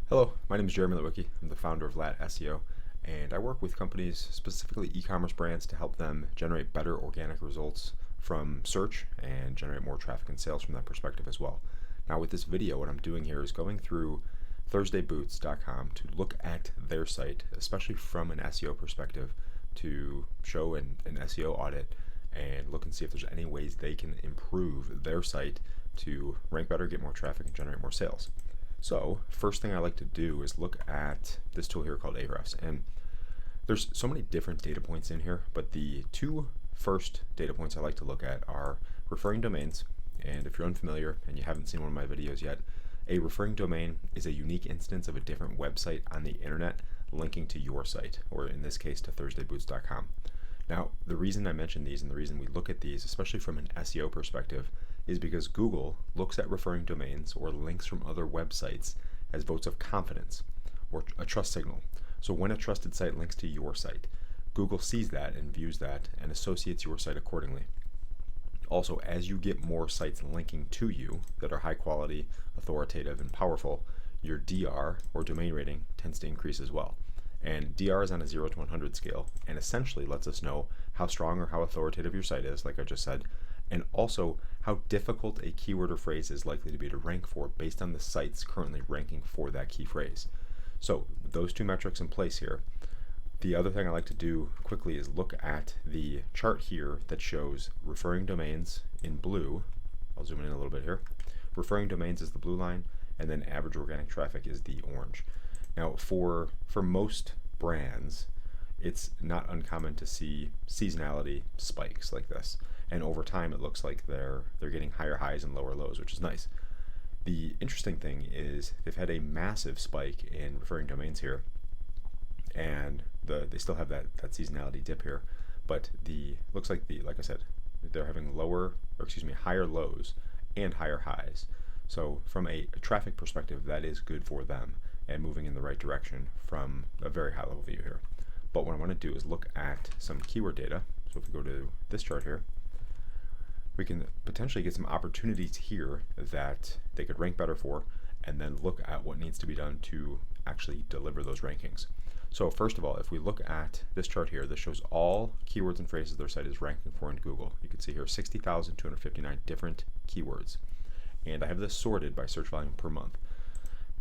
Hello, my name is Jeremy Lewicki. I'm the founder of LATT SEO, and I work with companies, specifically e-commerce brands, to help them generate better organic results from search and generate more traffic and sales from that perspective as well. Now with this video, what I'm doing here is going through ThursdayBoots.com to look at their site, especially from an SEO perspective, to show an SEO audit and look and see if there's any ways they can improve their site to rank better, get more traffic, and generate more sales. So first thing I like to do is look at this tool here called Ahrefs, and there's so many different data points in here, but the two first data points I like to look at are referring domains. And if you're unfamiliar and you haven't seen one of my videos yet, a referring domain is a unique instance of a different website on the internet linking to your site, or in this case to ThursdayBoots.com. Now, the reason I mention these and the reason we look at these, especially from an SEO perspective, is because Google looks at referring domains or links from other websites as votes of confidence or a trust signal. So when a trusted site links to your site, Google sees that and views that and associates your site accordingly. Also, as you get more sites linking to you that are high quality, authoritative, and powerful, your DR or domain rating tends to increase as well. And DR is on a 0 to 100 scale and essentially lets us know how strong or how authoritative your site is, like I just said, and also how difficult a keyword or phrase is likely to be to rank for based on the sites currently ranking for that key phrase. So those two metrics in place here. The other thing I like to do quickly is look at the chart here that shows referring domains in blue. I'll zoom in a little bit here. Referring domains is the blue line, and then average organic traffic is the orange. Now for most brands, it's not uncommon to see seasonality spikes like this. And over time it looks like they're getting higher highs and lower lows, which is nice. The interesting thing is they've had a massive spike in referring domains here, and they still have that seasonality dip here, but looks like like I said, they're having higher lows and higher highs. So from a traffic perspective, that is good for them and moving in the right direction from a very high level view here. But what I want to do is look at some keyword data. So if we go to this chart here, we can potentially get some opportunities here that they could rank better for, and then look at what needs to be done to actually deliver those rankings. So first of all, if we look at this chart here, this shows all keywords and phrases their site is ranking for in Google. You can see here 60,259 different keywords. And I have this sorted by search volume per month.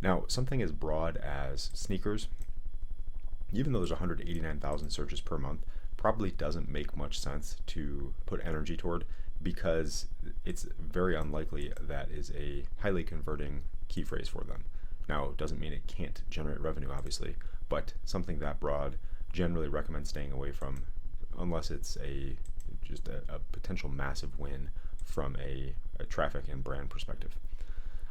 Now, something as broad as sneakers, even though there's 189,000 searches per month, probably doesn't make much sense to put energy toward, because it's very unlikely that is a highly converting key phrase for them. Now, it doesn't mean it can't generate revenue, obviously, but something that broad, generally recommend staying away from, unless it's just a potential massive win from a traffic and brand perspective.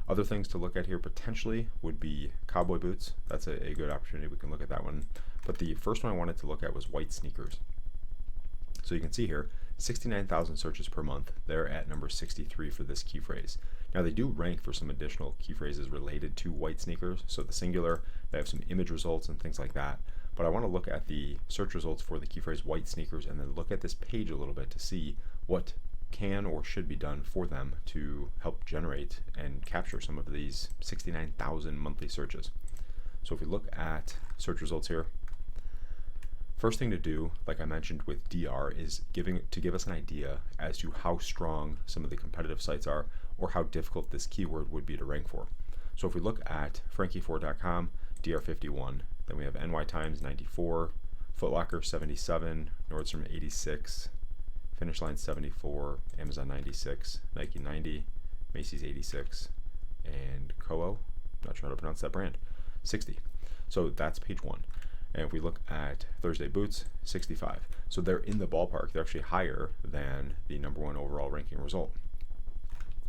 Other things to look at here potentially would be cowboy boots. That's a good opportunity. We can look at that one. But the first one I wanted to look at was white sneakers. So you can see here, 69,000 searches per month. They're at number 63 for this key phrase. Now they do rank for some additional key phrases related to white sneakers. So the singular, they have some image results and things like that. But I want to look at the search results for the key phrase white sneakers and then look at this page a little bit to see what can or should be done for them to help generate and capture some of these 69,000 monthly searches. So if we look at search results here, first thing to do, like I mentioned with DR, is to give us an idea as to how strong some of the competitive sites are or how difficult this keyword would be to rank for. So if we look at Frankie4.com, DR 51, then we have NY Times 94, Foot Locker 77, Nordstrom 86, Finish Line 74, Amazon 96, Nike 90, Macy's 86, and Koho, not sure how to pronounce that brand, 60. So that's page one. And if we look at Thursday Boots, 65. So they're in the ballpark. They're actually higher than the number one overall ranking result.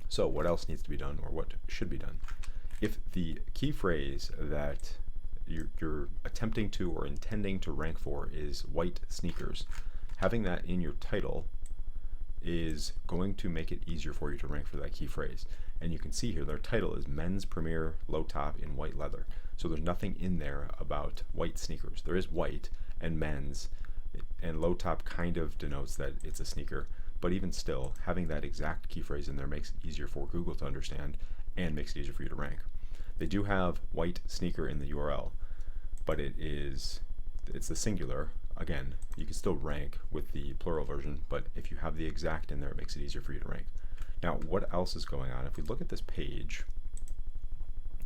So what else needs to be done, or what should be done? If the key phrase that you're attempting to or intending to rank for is white sneakers, having that in your title is going to make it easier for you to rank for that key phrase. And you can see here their title is Men's Premier Low Top in White Leather. So there's nothing in there about white sneakers. There is white and men's, and low top kind of denotes that it's a sneaker, but even still, having that exact key phrase in there makes it easier for Google to understand and makes it easier for you to rank. They do have white sneaker in the URL, but it's the singular. Again, you can still rank with the plural version, but if you have the exact in there, it makes it easier for you to rank. Now, what else is going on? If we look at this page,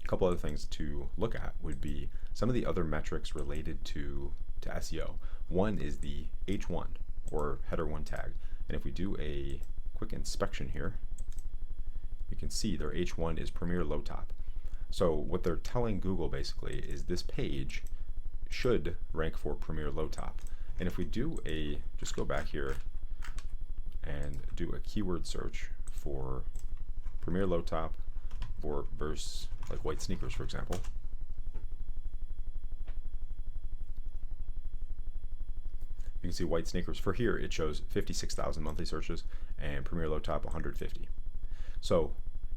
a couple other things to look at would be some of the other metrics related to SEO. One is the H1 or header 1 tag. And if we do a quick inspection here, you can see their H1 is Premier Low Top. So what they're telling Google basically is this page should rank for Premier Low Top. And if we do just go back here and do a keyword search for Premier Low Top versus like white sneakers, for example. You can see white sneakers. For here, it shows 56,000 monthly searches and Premier Low Top 150. So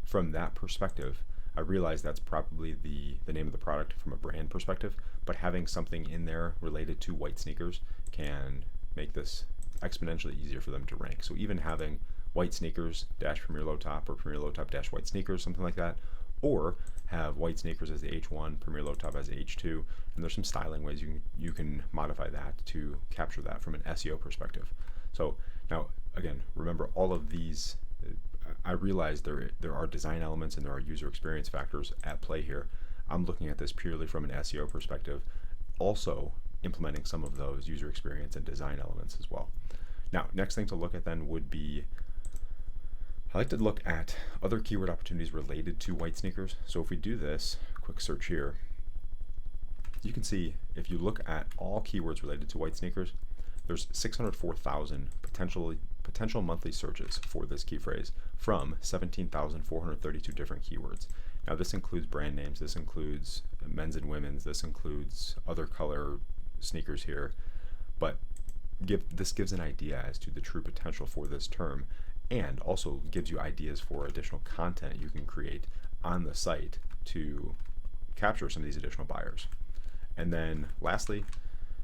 from that perspective, I realize that's probably the name of the product from a brand perspective, but having something in there related to white sneakers can make this exponentially easier for them to rank. So even having white sneakers dash Premier Low Top or Premier Low Top dash white sneakers, something like that, or have white sneakers as the H1, Premier Low Top as H2, and there's some styling ways you can modify that to capture that from an SEO perspective. So now, again, remember all of these, I realize there are design elements and there are user experience factors at play here. I'm looking at this purely from an SEO perspective, also implementing some of those user experience and design elements as well. Now, next thing to look at then would be, I like to look at other keyword opportunities related to white sneakers. So if we do this quick search here, you can see if you look at all keywords related to white sneakers, there's 604,000 potential monthly searches for this key phrase from 17,432 different keywords. Now this includes brand names, this includes men's and women's, this includes other color sneakers here, but this gives an idea as to the true potential for this term, and also gives you ideas for additional content you can create on the site to capture some of these additional buyers. And then lastly,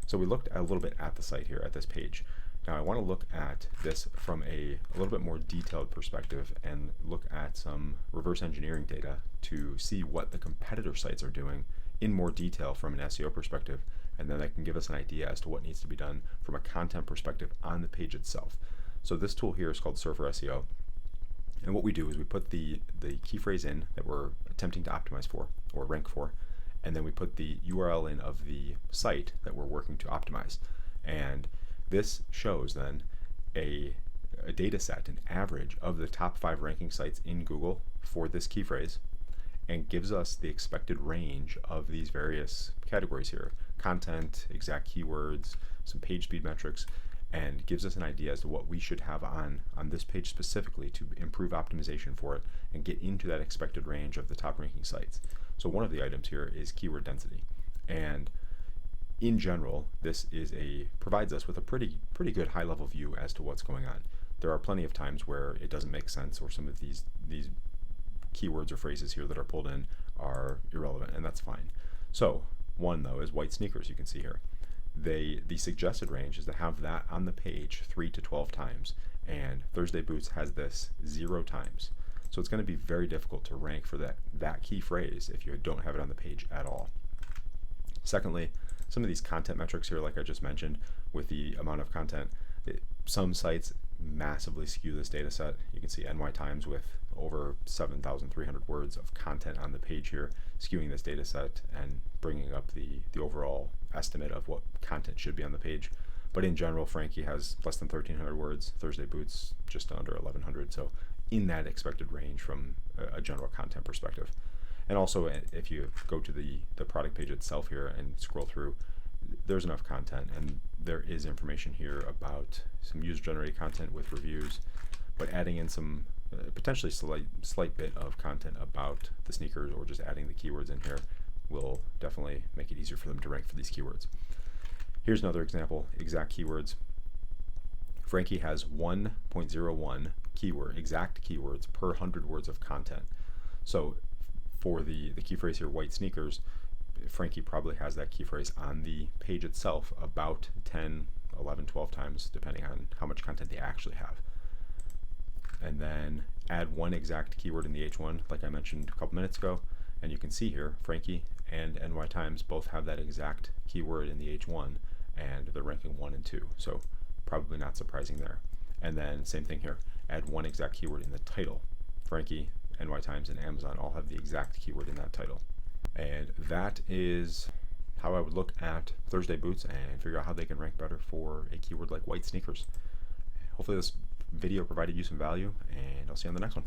so we looked a little bit at the site here, at this page. Now I want to look at this from a little bit more detailed perspective and look at some reverse engineering data to see what the competitor sites are doing in more detail from an SEO perspective, and then that can give us an idea as to what needs to be done from a content perspective on the page itself. So this tool here is called Surfer SEO, and what we do is we put the key phrase in that we're attempting to optimize for or rank for, and then we put the URL in of the site that we're working to optimize. And this shows then a data set, an average of the top 5 ranking sites in Google for this key phrase, and gives us the expected range of these various categories here: content, exact keywords, some page speed metrics, and gives us an idea as to what we should have on this page specifically to improve optimization for it and get into that expected range of the top ranking sites. So one of the items here is keyword density, and in general, this provides us with a pretty good high level view as to what's going on. There are plenty of times where it doesn't make sense, or some of these keywords or phrases here that are pulled in are irrelevant, and that's fine. So one though is white sneakers. You can see here the suggested range is to have that on the page 3 to 12 times, and Thursday Boots has this 0 times. So it's going to be very difficult to rank for that key phrase if you don't have it on the page at all. Secondly, some of these content metrics here, like I just mentioned, with the amount of content, some sites massively skew this data set. You can see NY Times with over 7,300 words of content on the page here, skewing this data set and bringing up the overall estimate of what content should be on the page. But in general, Frankie has less than 1,300 words, Thursday Boots just under 1,100, so in that expected range from a general content perspective. And also, if you go to the product page itself here and scroll through, there's enough content, and there is information here about some user-generated content with reviews, but adding in some potentially slight bit of content about the sneakers, or just adding the keywords in here, will definitely make it easier for them to rank for these keywords. Here's another example: exact keywords. Frankie has 1.01 exact keywords per 100 words of content. So for the key phrase here, white sneakers, Frankie probably has that key phrase on the page itself about 10, 11, 12 times, depending on how much content they actually have. And then add one exact keyword in the H1, like I mentioned a couple minutes ago, And you can see here, Frankie and NY Times both have that exact keyword in the H1, and they're ranking 1 and 2. So probably not surprising there. And then same thing here, add one exact keyword in the title. Frankie, NY Times, and Amazon all have the exact keyword in that title. And that is how I would look at Thursday boots and figure out how they can rank better for a keyword like white sneakers. Hopefully this video provided you some value, and I'll see you on the next one.